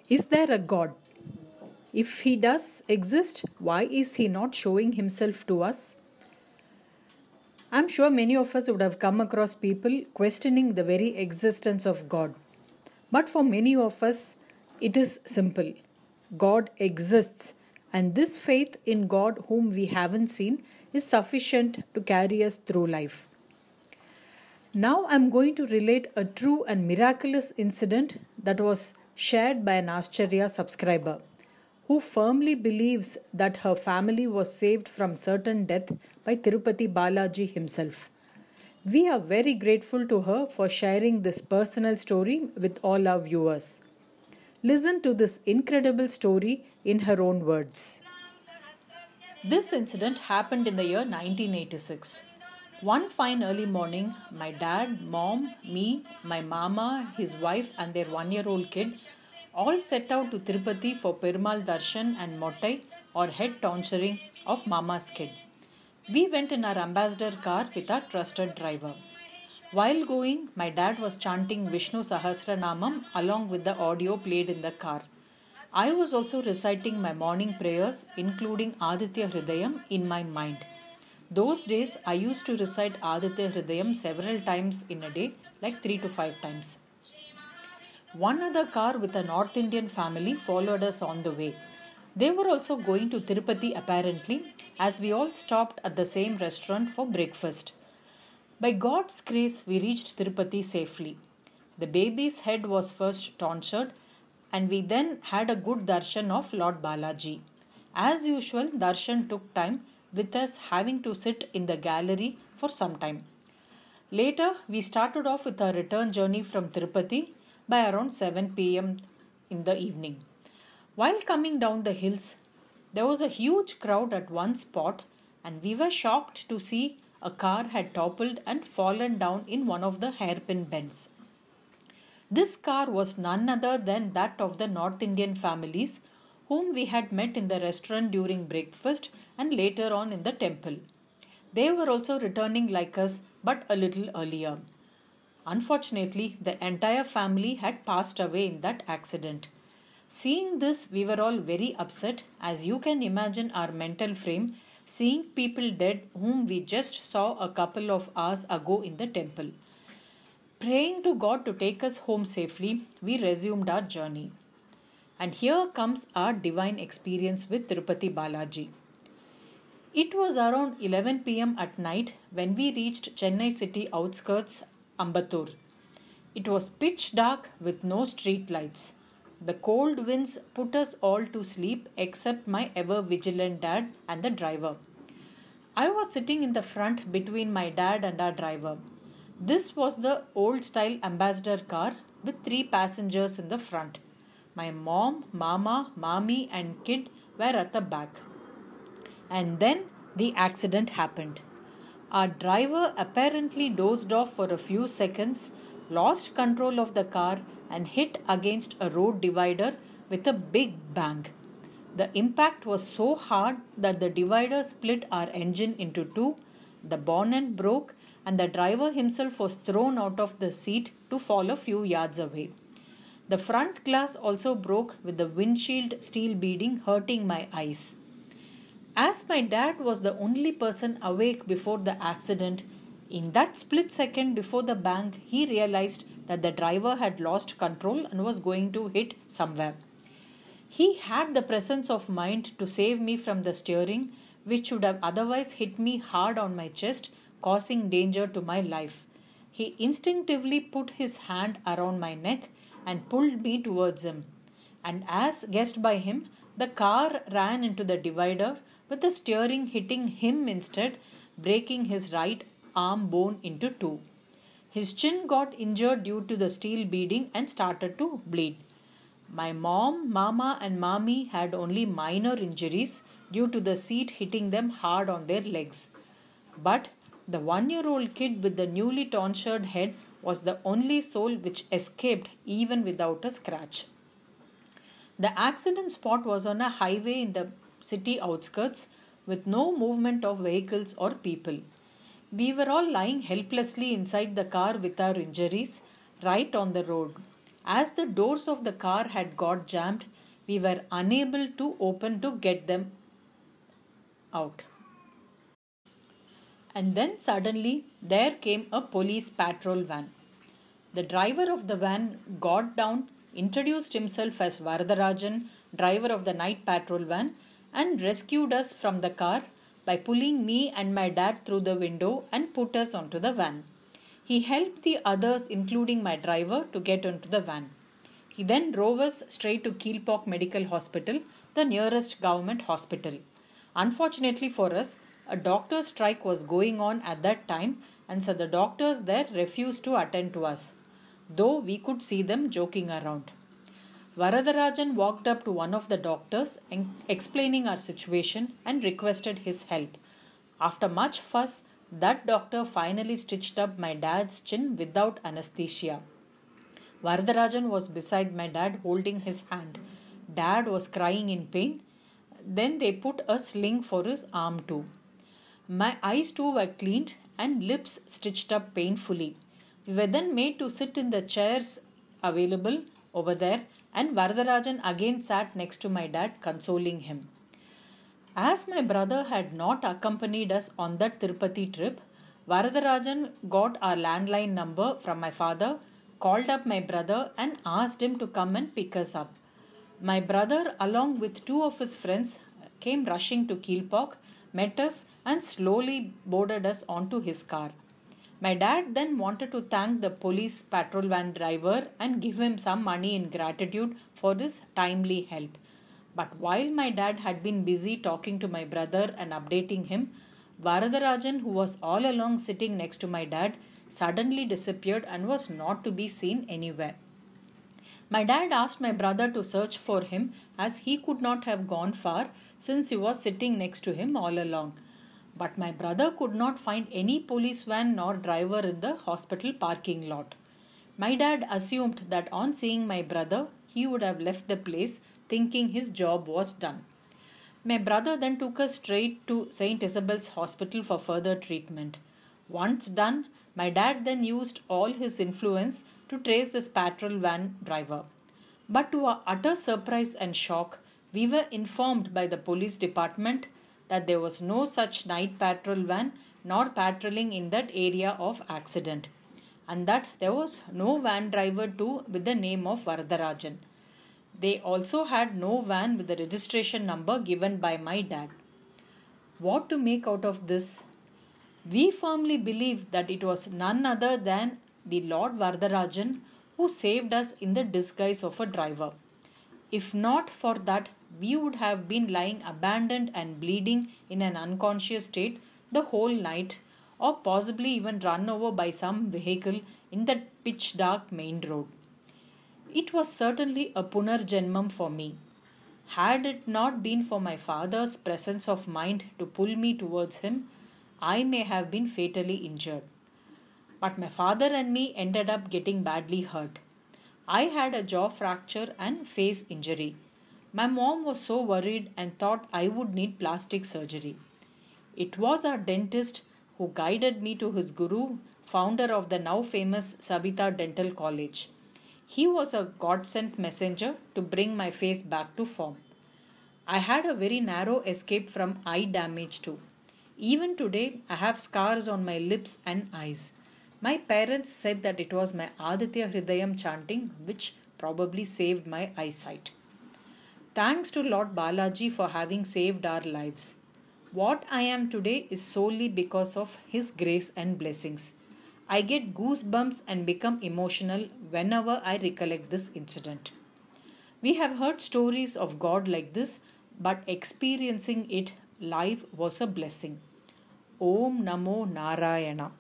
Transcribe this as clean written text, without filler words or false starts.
Is there a God? If He does exist, why is He not showing Himself to us? I'm sure many of us would have come across people questioning the very existence of God. But for many of us, it is simple. God exists, and this faith in God, whom we haven't seen, is sufficient to carry us through life. Now I'm going to relate a true and miraculous incident that was shared by an Ascharya subscriber who firmly believes that her family was saved from certain death by Tirupati Balaji himself. We are very grateful to her for sharing this personal story with all our viewers. Listen to this incredible story in her own words. This incident happened in the year 1986. One fine early morning, my dad, mom, me, my mama, his wife, and their 1-year-old kid all set out to Tirupati for Perumal Darshan and Mottai or head tonsuring of Mama's kid. We went in our ambassador car with our trusted driver. While going, my dad was chanting Vishnu Sahasranamam along with the audio played in the car. I was also reciting my morning prayers, including Aditya Hridayam, in my mind. Those days, I used to recite Aditya Hridayam several times in a day, like 3 to 5 times. One other car with a North Indian family followed us on the way. They were also going to Tirupati apparently, as we all stopped at the same restaurant for breakfast. By God's grace, we reached Tirupati safely. The baby's head was first tonsured, and we then had a good darshan of Lord Balaji. As usual, darshan took time, with us having to sit in the gallery for some time. Later, we started off with our return journey from Tirupati by around 7 p.m. in the evening. While coming down the hills, there was a huge crowd at one spot, and we were shocked to see a car had toppled and fallen down in one of the hairpin bends. This car was none other than that of the North Indian families whom we had met in the restaurant during breakfast and later on in the temple. They were also returning like us, but a little earlier. Unfortunately, the entire family had passed away in that accident. Seeing this, we were all very upset, as you can imagine our mental frame, seeing people dead whom we just saw a couple of hours ago in the temple. Praying to God to take us home safely, we resumed our journey. And here comes our divine experience with Tirupati Balaji. It was around 11 p.m. at night when we reached Chennai city outskirts Ambattur. It was pitch dark with no street lights. The cold winds put us all to sleep except my ever vigilant dad and the driver. I was sitting in the front between my dad and our driver. This was the old style ambassador car with 3 passengers in the front. My mom, mama, mommy, and kid were at the back. And then the accident happened. Our driver apparently dozed off for a few seconds, lost control of the car, and hit against a road divider with a big bang. The impact was so hard that the divider split our engine into 2, the bonnet broke, and the driver himself was thrown out of the seat to fall a few yards away. The front glass also broke, with the windshield steel beading hurting my eyes. As my dad was the only person awake before the accident, in that split second before the bang, he realized that the driver had lost control and was going to hit somewhere. He had the presence of mind to save me from the steering, which would have otherwise hit me hard on my chest, causing danger to my life. He instinctively put his hand around my neck and pulled me towards him. And as guessed by him, the car ran into the divider, with the steering hitting him instead, breaking his right arm bone into 2. His chin got injured due to the steel beading and started to bleed. My mom, mama, and mommy had only minor injuries due to the seat hitting them hard on their legs. But the 1-year-old kid with the newly tonsured head was the only soul which escaped even without a scratch. The accident spot was on a highway in the city outskirts with no movement of vehicles or people. We were all lying helplessly inside the car with our injuries right on the road. As the doors of the car had got jammed, we were unable to open to get them out. And then suddenly there came a police patrol van. The driver of the van got down, introduced himself as Varadarajan, driver of the night patrol van, and rescued us from the car by pulling me and my dad through the window and put us onto the van. He helped the others, including my driver, to get onto the van. He then drove us straight to Keelpok Medical Hospital, the nearest government hospital. Unfortunately for us, a doctor's strike was going on at that time, and so the doctors there refused to attend to us, though we could see them joking around. Varadarajan walked up to one of the doctors, explaining our situation and requested his help. After much fuss, that doctor finally stitched up my dad's chin without anesthesia. Varadarajan was beside my dad holding his hand. Dad was crying in pain. Then they put a sling for his arm too. My eyes too were cleaned and lips stitched up painfully. We were then made to sit in the chairs available over there, and Varadarajan again sat next to my dad, consoling him. As my brother had not accompanied us on that Tirupati trip, Varadarajan got our landline number from my father, called up my brother and asked him to come and pick us up. My brother, along with two of his friends, came rushing to Keelpok, met us and slowly boarded us onto his car. My dad then wanted to thank the police patrol van driver and give him some money in gratitude for his timely help. But while my dad had been busy talking to my brother and updating him, Varadarajan, who was all along sitting next to my dad, suddenly disappeared and was not to be seen anywhere. My dad asked my brother to search for him, as he could not have gone far since he was sitting next to him all along. But my brother could not find any police van nor driver in the hospital parking lot. My dad assumed that on seeing my brother, he would have left the place, thinking his job was done. My brother then took us straight to St. Isabel's Hospital for further treatment. Once done, my dad then used all his influence to trace this patrol van driver. But to our utter surprise and shock, we were informed by the police department that there was no such night patrol van nor patrolling in that area of accident, and that there was no van driver too with the name of Varadarajan. They also had no van with the registration number given by my dad. What to make out of this? We firmly believe that it was none other than the Lord Varadarajan who saved us in the disguise of a driver. If not for that, we would have been lying abandoned and bleeding in an unconscious state the whole night, or possibly even run over by some vehicle in that pitch dark main road. It was certainly a Punarjanmam for me. Had it not been for my father's presence of mind to pull me towards him, I may have been fatally injured. But my father and me ended up getting badly hurt. I had a jaw fracture and face injury. My mom was so worried and thought I would need plastic surgery. It was our dentist who guided me to his guru, founder of the now famous Sabita Dental College. He was a God-sent messenger to bring my face back to form. I had a very narrow escape from eye damage too. Even today, I have scars on my lips and eyes. My parents said that it was my Aditya Hridayam chanting which probably saved my eyesight. Thanks to Lord Balaji for having saved our lives. What I am today is solely because of His grace and blessings. I get goosebumps and become emotional whenever I recollect this incident. We have heard stories of God like this, but experiencing it live was a blessing. Om Namo Narayana.